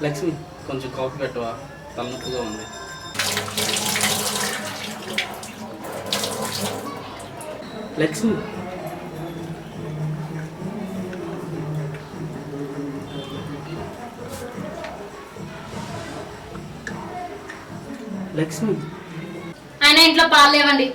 లక్ష్మి కొంచెం కాఫీ పెట్టవా, తలనొప్పిగా ఉంది. లక్ష్మి లక్ష్మి ఆయన ఇంట్లో పాలు లేవండి.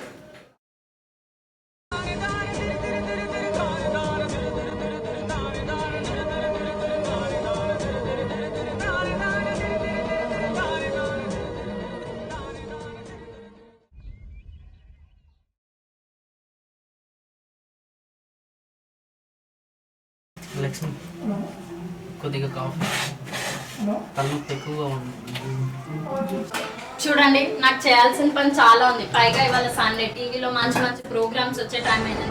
లక్ష్మి కొద్దిగా కాఫీ, తలనొప్పి ఎక్కువగా ఉంది. చూడండి, నాకు చేయాల్సిన పని చాలా ఉంది. పైగా ఇవాళ సండే, టీవీలో మంచి మంచి ప్రోగ్రామ్స్ వచ్చే టైం అయింది.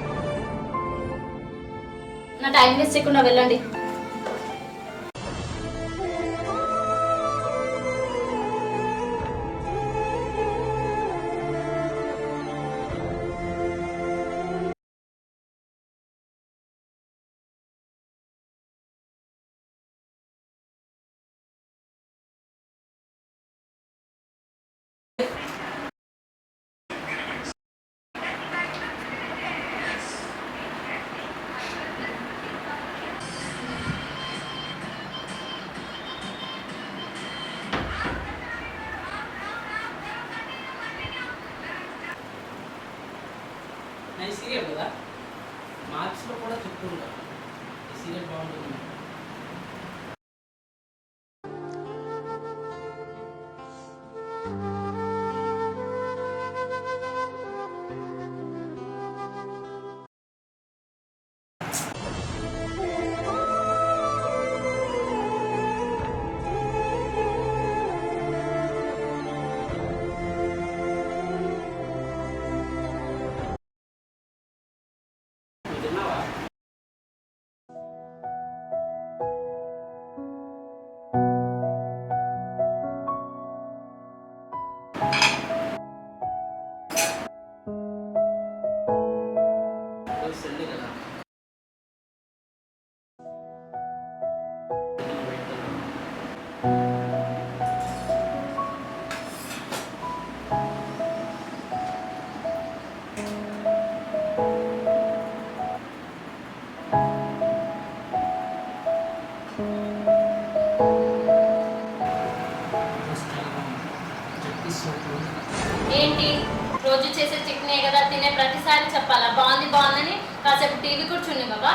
నా టైం వేస్ట్ చేయకుండా వెళ్ళండి. ఈ సీరియల్ కదా, మార్క్స్లో కూడా చెప్తుంటా ఈ సీరియల్ బాగుంటుంది. తిన్నావా? సండే కదా, ఏంటి రోజు చేసే చికెనే కదా, తినే ప్రతిసారి చెప్పాలా బాగుంది బాగుందని? కాసేపు టీవీ కూర్చుని బాబా.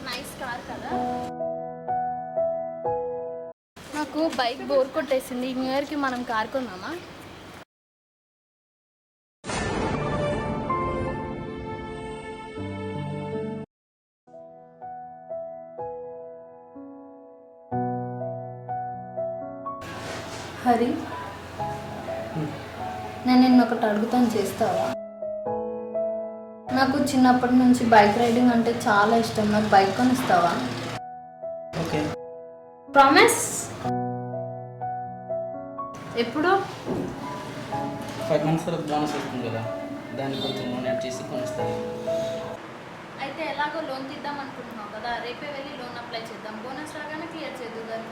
నైస్ కార్ కదా. నాకు బైక్ బోర్ కొట్టేసింది. న్యూ ఇయర్కి మనం కార్ కొందామా? హరి, నేను నిన్ను ఒకటి అడుగుతాను, చేస్తావా? నాకు చిన్నప్పటి నుంచి బైక్ రైడింగ్ అంటే చాలా ఇష్టం. నాకు బైక్ కొనిస్తావా? Okay, promise. ఎప్పుడు? 5 months వరకు బోనస్ వస్తుంది కదా, దాన్ని కొంచెం లోన్ యాడ్ చేసి కొనిస్తాను. అయితే ఎలాగో లోన్ తీద్దాం అనుకుంటున్నావు కదా, రేపే వెళ్ళి లోన్ అప్లై చేద్దాం. బోనస్ రాగానే క్లియర్ చేద్దాం.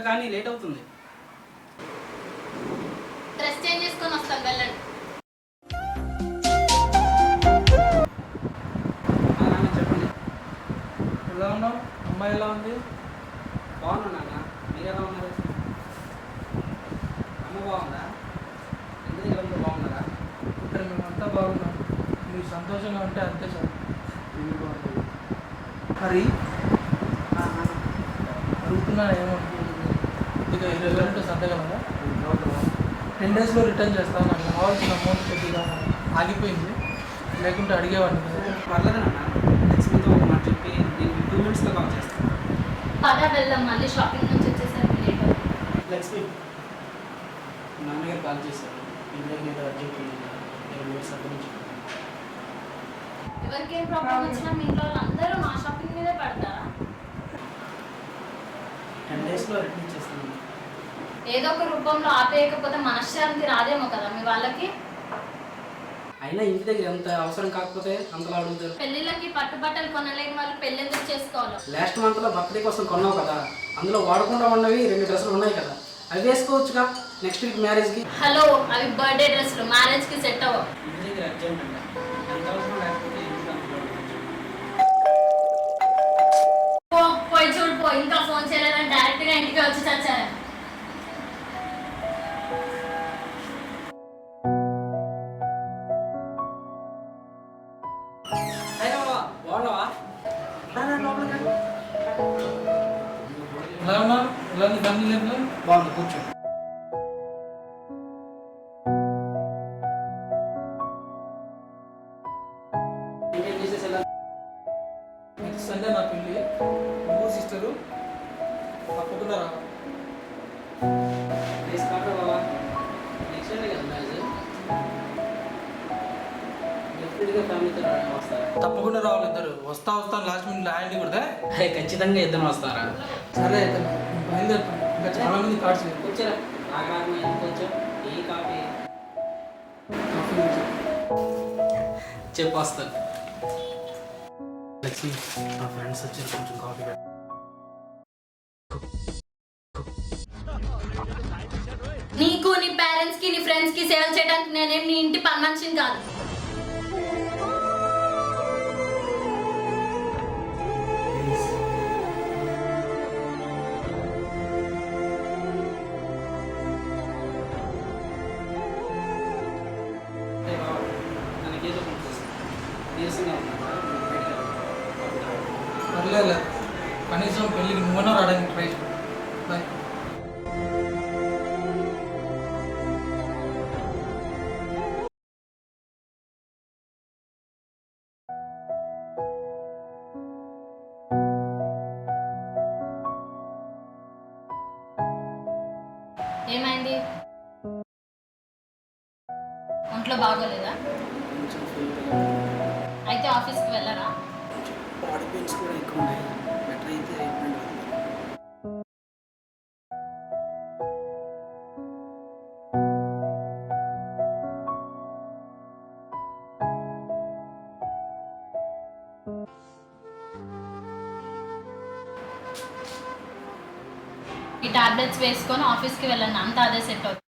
కానీ లేట్ అవుతుంది. డ్రెస్ చేంజ్ చేసుకొని వస్తాను, వెళ్ళండి. నాన్న చెప్పండి. ఎలా ఉన్నావు? అమ్మాయి ఎలా ఉంది? బాగున్నా నాన్న, మీరు ఎలా ఉన్నారు? అమ్మ బాగుందా? ఇంటి దగ్గర బాగున్నారా? ఇక్కడ మేమంతా బాగున్నాం. మీరు సంతోషంగా ఉంటే అంతే చాలు. మరి అడుగుతున్నా ఏమనుకుంటుంది? ఇక 20,000 సర్దగలరా? 10 డేస్లో రిటర్న్ చేస్తాను. నాకు కావాల్సిన అమౌంట్ కొద్దిగా ఆగిపోయింది, లేకుంటే అడిగేవాడిని కదా. పర్లేదు నాన్న, నెక్స్ట్ మంత్ ఒక మాట చెప్పి నేను 2 మినిట్స్లో కాల్ చేస్తాను. పద వెళ్దాం, మళ్ళీ షాపింగ్ నుంచి వచ్చేసరికి లేట్ అవుతుంది. లక్ష్మి, నాన్నగారు కాల్ చేశారు. ఇంటి దగ్గర ఏదో అర్జెంట్ ఉంది, 20 మినిట్స్ అక్కడి నుంచి. ఎవరికేం ప్రాబ్లం వచ్చినా మీ ఇంట్లో వాళ్ళందరూ మా షాపింగ్ మీదే పడతారా? 10 డేస్లో రిటర్న్ చేస్తాను. ఏదో ఒక రూపంలో ఆపేయకపోతే మనశ్శాంతి రాదేమో కదా మీ వాళ్ళకి. అయినా ఇంటి దగ్గర ఎంత అవసరం కాకపోతే అంతలా అడుగుతారు. పెళ్ళిళ్ళకి పట్టుబట్టలు కొనలేని వాళ్ళు పెళ్ళి ఎందుకు చేసుకోవాలి? లాస్ట్ మంత్లో బర్త్డే కోసం కొన్నావు కదా, అందులో వాడకుండా ఉన్నవి 2 డ్రెస్సులు ఉన్నాయి కదా, అవి వేసుకోవచ్చుగా నెక్స్ట్ వీక్ మ్యారేజ్కి. హలో, అవి బర్త్డే డ్రెస్లు, మ్యారేజ్కి సెట్ అవ్వవు. ఇంటి దగ్గర అర్జెంట్ అండి, ఎంత అవసరం లేకపోతే ఎందుకు అంతలో అడగచ్చు. పోయి చూడు, పో. ఇంకా ఫోన్ చేయలేదని డైరెక్ట్గా ఇంటికి వచ్చి చచ్చారు. బాగున్నావా? ఎలా ఉన్నారు? ఎలా ఉంది ఫ్యామిలీ లైఫ్లో? బాగుంది, కూర్చో. ఇంకేం చేసేసి ఎలా? నెక్స్ట్ సండే నా పెళ్ళి. నువ్వు సిస్టరు తప్పకుండా రా. నెక్స్ట్ కాదు బాబా, నెక్స్ట్ సండే కదా మ్యారేజ్. డెఫినెట్గా ఫ్యామిలీతో వస్తారా? తప్పకుండా రావాలి ఇద్దరు. వస్తాను లాస్ట్ మినిట్లో హ్యాండ్ కూడా. ఖచ్చితంగా ఇద్దరు వస్తారా? సరే అయితే బయలుదేరుతాను. ఇంకా చాలా మంది కార్డ్స్ లేవు. కూర్చోరా, రాగరాగం ఎందుకు వచ్చావు? టీ కాఫీ చెప్పు, వస్తాను. లక్ష్మి, మా ఫ్రెండ్స్ వచ్చారు, కొంచెం కాఫీ పెట్టు. నీకు, నీ పేరెంట్స్ కి, నీ ఫ్రెండ్స్ కి సేవలు చేయడానికి నేనేం నీ ఇంటి పని మనిషిని కాదు. ನನಗೇదో నీరసంగా ఉన్నా. పర్లేదు, కనీసం పెళ్ళికి నువ్వన్నా రావడానికి ట్రై చేయి. బాయ్. ఏమైంది? ఒంట్లో బాగోలేదా? కొంచెం ఫీల్ అయితే ఆఫీస్కి వెళ్ళరా? బాడీ పెయిన్స్ కూడా ఎక్కువ ఉన్నాయి. బెటర్ అయితే ఎప్పుడు ఈ టాబ్లెట్స్ వేసుకొని ఆఫీస్కి వెళ్ళండి, అంతా అదే సెట్ అవుతుంది.